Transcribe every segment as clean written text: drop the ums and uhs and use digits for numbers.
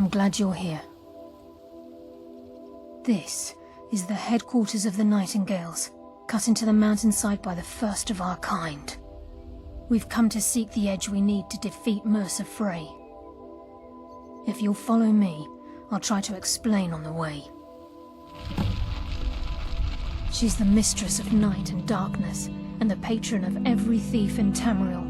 I'm glad you're here. This is the headquarters of the Nightingales, cut into the mountainside by the first of our kind. We've come to seek the edge we need to defeat Mercer Frey. If you'll follow me, I'll try to explain on the way. She's the mistress of night and darkness, and the patron of every thief in Tamriel.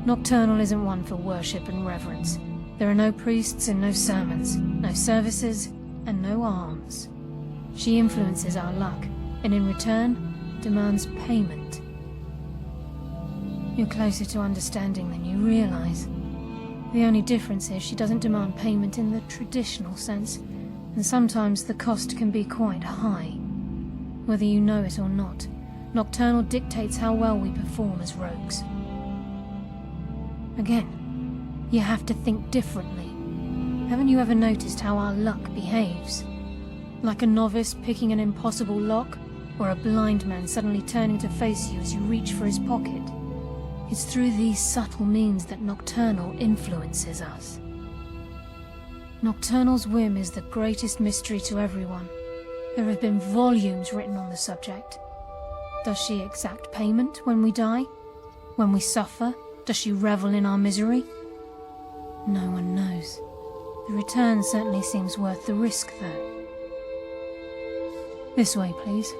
Nocturnal isn't one for worship and reverence. There are no priests and no sermons, no services and no alms. She influences our luck, and in return, demands payment. You're closer to understanding than you realize. The only difference is she doesn't demand payment in the traditional sense, and sometimes the cost can be quite high. Whether you know it or not, Nocturnal dictates how well we perform as rogues. Again, you have to think differently. Haven't you ever noticed how our luck behaves? Like a novice picking an impossible lock, or a blind man suddenly turning to face you as you reach for his pocket. It's through these subtle means that Nocturnal influences us. Nocturnal's whim is the greatest mystery to everyone. There have been volumes written on the subject. Does she exact payment when we die? When we suffer, does she revel in our misery? No one knows. The return certainly seems worth the risk, though. This way, please.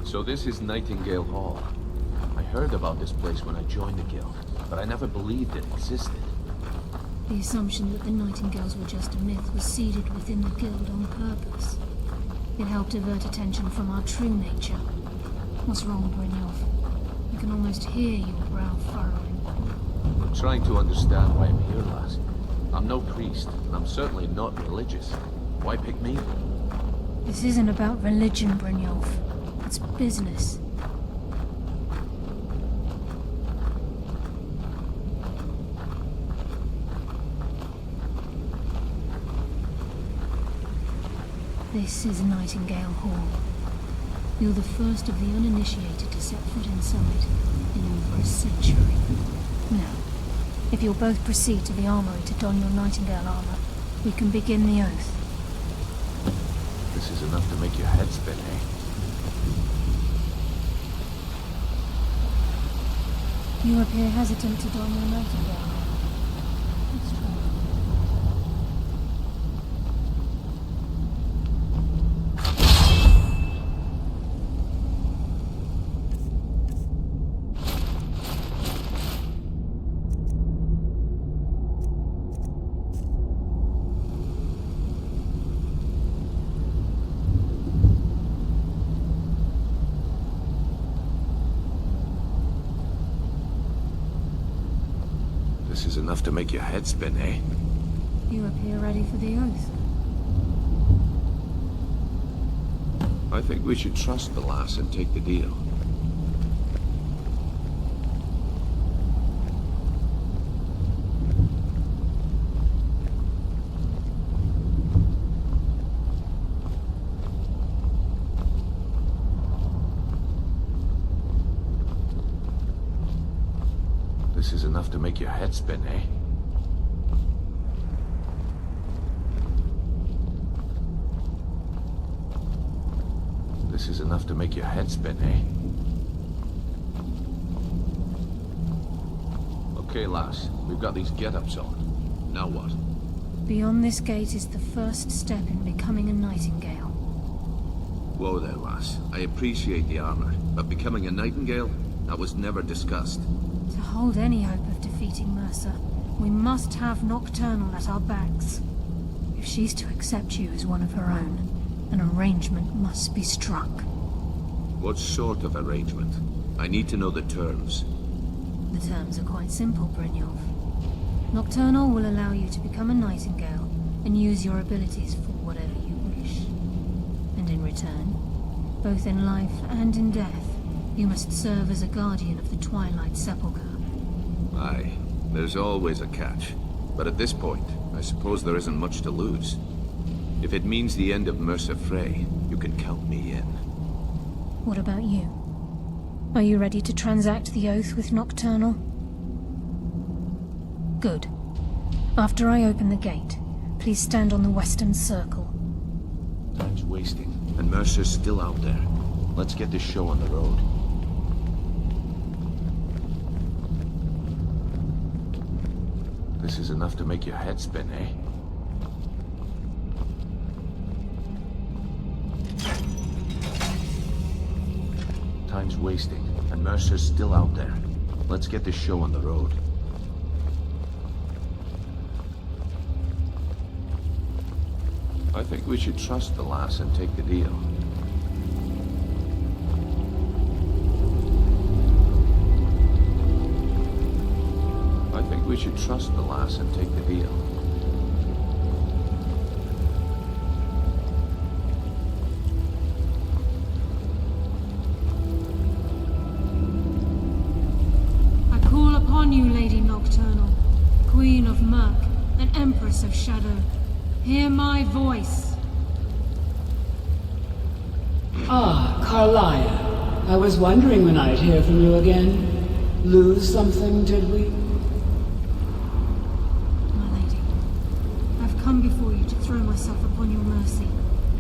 So this is Nightingale Hall. I heard about this place when I joined the guild, but I never believed it existed. The assumption that the Nightingales were just a myth was seeded within the guild on purpose. It helped divert attention from our true nature. What's wrong, Brynjolf? I can almost hear your brow furrowing. I'm trying to understand why I'm here, lass. I'm no priest, and I'm certainly not religious. Why pick me? This isn't about religion, Brynjolf. It's business. This is Nightingale Hall. You're the first of the uninitiated to set foot inside in over a century. Now, if you'll both proceed to the armory to don your Nightingale armor, we can begin the oath. This is enough to make your head spin, eh? You appear hesitant to don your Nightingale armor. Let's try. This is enough to make your head spin, eh? You appear ready for the oath. I think we should trust the lass and take the deal. This is enough to make your head spin, eh? This is enough to make your head spin, eh? Okay, lass. We've got these get-ups on. Now what? Beyond this gate is the first step in becoming a Nightingale. Whoa there, lass. I appreciate the armor, but becoming a Nightingale? That was never discussed. To hold any hope of defeating Mercer, we must have Nocturnal at our backs. If she's to accept you as one of her own, an arrangement must be struck. What sort of arrangement? I need to know the terms. The terms are quite simple, Brynjolf. Nocturnal will allow you to become a Nightingale and use your abilities for whatever you wish. And in return, both in life and in death, you must serve as a guardian of the Twilight Sepulchre. Aye, there's always a catch. But at this point, I suppose there isn't much to lose. If it means the end of Mercer Frey, you can count me in. What about you? Are you ready to transact the oath with Nocturnal? Good. After I open the gate, please stand on the western circle. Time's wasting, and Mercer's still out there. Let's get this show on the road. This is enough to make your head spin, eh? Time's wasting, and Mercer's still out there. Let's get this show on the road. I think we should trust the lass and take the deal. I think we should trust the lass and take the deal. I call upon you, Lady Nocturnal, Queen of Murk and Empress of Shadow. Hear my voice. Ah, Carlia. I was wondering when I'd hear from you again. Lose something, did we? My lady, I've come before you to throw myself upon your mercy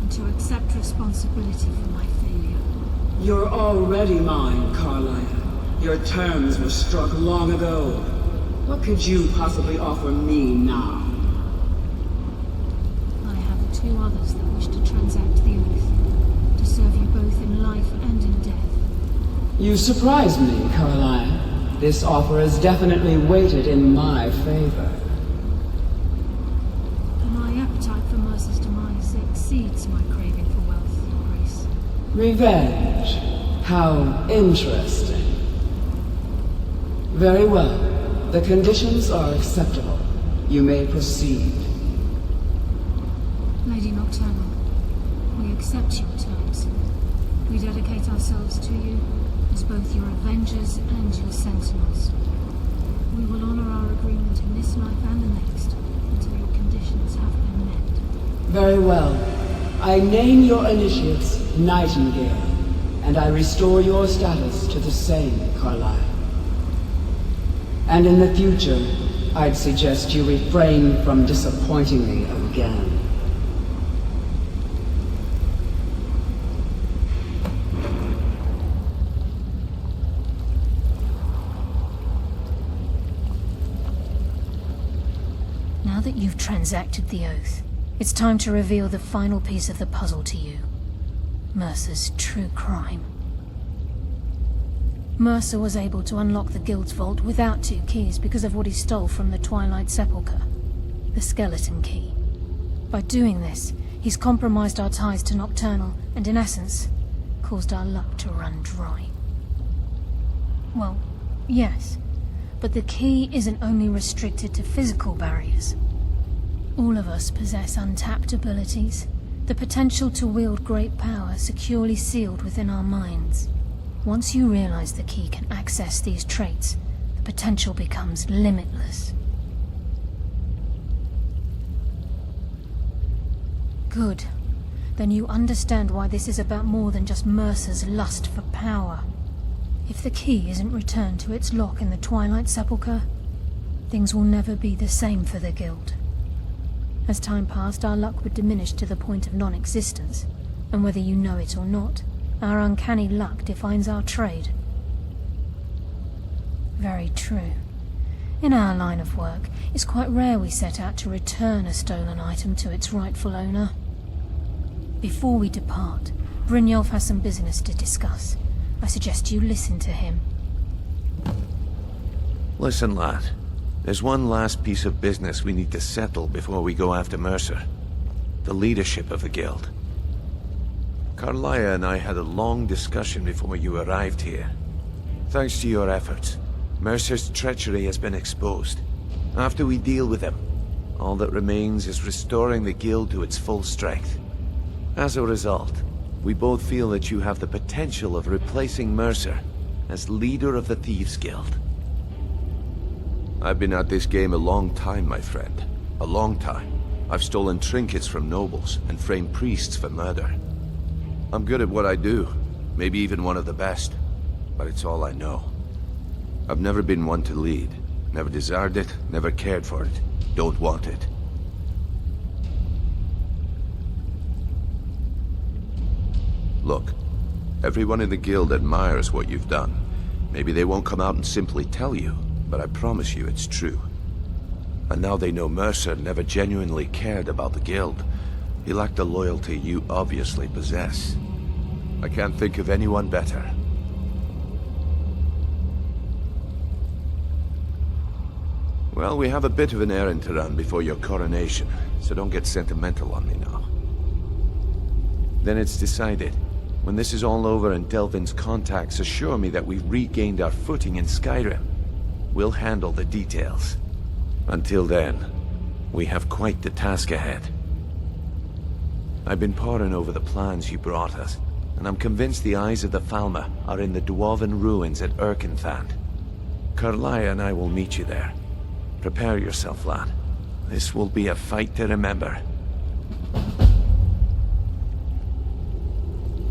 and to accept responsibility for my failure. You're already mine, Carlia. Your terms were struck long ago. What could you possibly offer me now? I have two others that wish to transact the oath, to serve you both in life and in death. You surprise me, Carlia. This offer is definitely weighted in my favor. My appetite for Mercer's demise exceeds my craving for wealth, Your Grace. Revenge. How interesting. Very well. The conditions are acceptable. You may proceed. Lady Nocturnal, we accept your terms. We dedicate ourselves to you as both your avengers and your sentinels. We will honor our agreement in this life and the next until your conditions have been met. Very well. I name your initiates Nightingale, and I restore your status to the same, Carlisle. And in the future, I'd suggest you refrain from disappointing me again. Now that you've transacted the oath, it's time to reveal the final piece of the puzzle to you. Mercer's true crime. Mercer was able to unlock the Guild's vault without two keys because of what he stole from the Twilight Sepulchre, the skeleton key. By doing this, he's compromised our ties to Nocturnal and, in essence, caused our luck to run dry. Well, yes, but the key isn't only restricted to physical barriers. All of us possess untapped abilities, the potential to wield great power securely sealed within our minds. Once you realize the key can access these traits, the potential becomes limitless. Good. Then you understand why this is about more than just Mercer's lust for power. If the key isn't returned to its lock in the Twilight Sepulchre, things will never be the same for the Guild. As time passed, our luck would diminish to the point of non-existence, and whether you know it or not, our uncanny luck defines our trade. Very true. In our line of work, it's quite rare we set out to return a stolen item to its rightful owner. Before we depart, Brynjolf has some business to discuss. I suggest you listen to him. Listen, lad. There's one last piece of business we need to settle before we go after Mercer. The leadership of the Guild. Carlia and I had a long discussion before you arrived here. Thanks to your efforts, Mercer's treachery has been exposed. After we deal with him, all that remains is restoring the guild to its full strength. As a result, we both feel that you have the potential of replacing Mercer as leader of the Thieves' Guild. I've been at this game a long time, my friend. A long time. I've stolen trinkets from nobles and framed priests for murder. I'm good at what I do, maybe even one of the best, but it's all I know. I've never been one to lead. Never desired it, never cared for it. Don't want it. Look, everyone in the guild admires what you've done. Maybe they won't come out and simply tell you, but I promise you it's true. And now they know Mercer never genuinely cared about the guild. He lacked the loyalty you obviously possess. I can't think of anyone better. Well, we have a bit of an errand to run before your coronation, so don't get sentimental on me now. Then it's decided. When this is all over and Delvin's contacts assure me that we've regained our footing in Skyrim, we'll handle the details. Until then, we have quite the task ahead. I've been poring over the plans you brought us, and I'm convinced the eyes of the Falmer are in the Dwarven ruins at Erkenthand. Karlaya and I will meet you there. Prepare yourself, lad. This will be a fight to remember.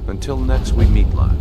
Until next we meet, lad.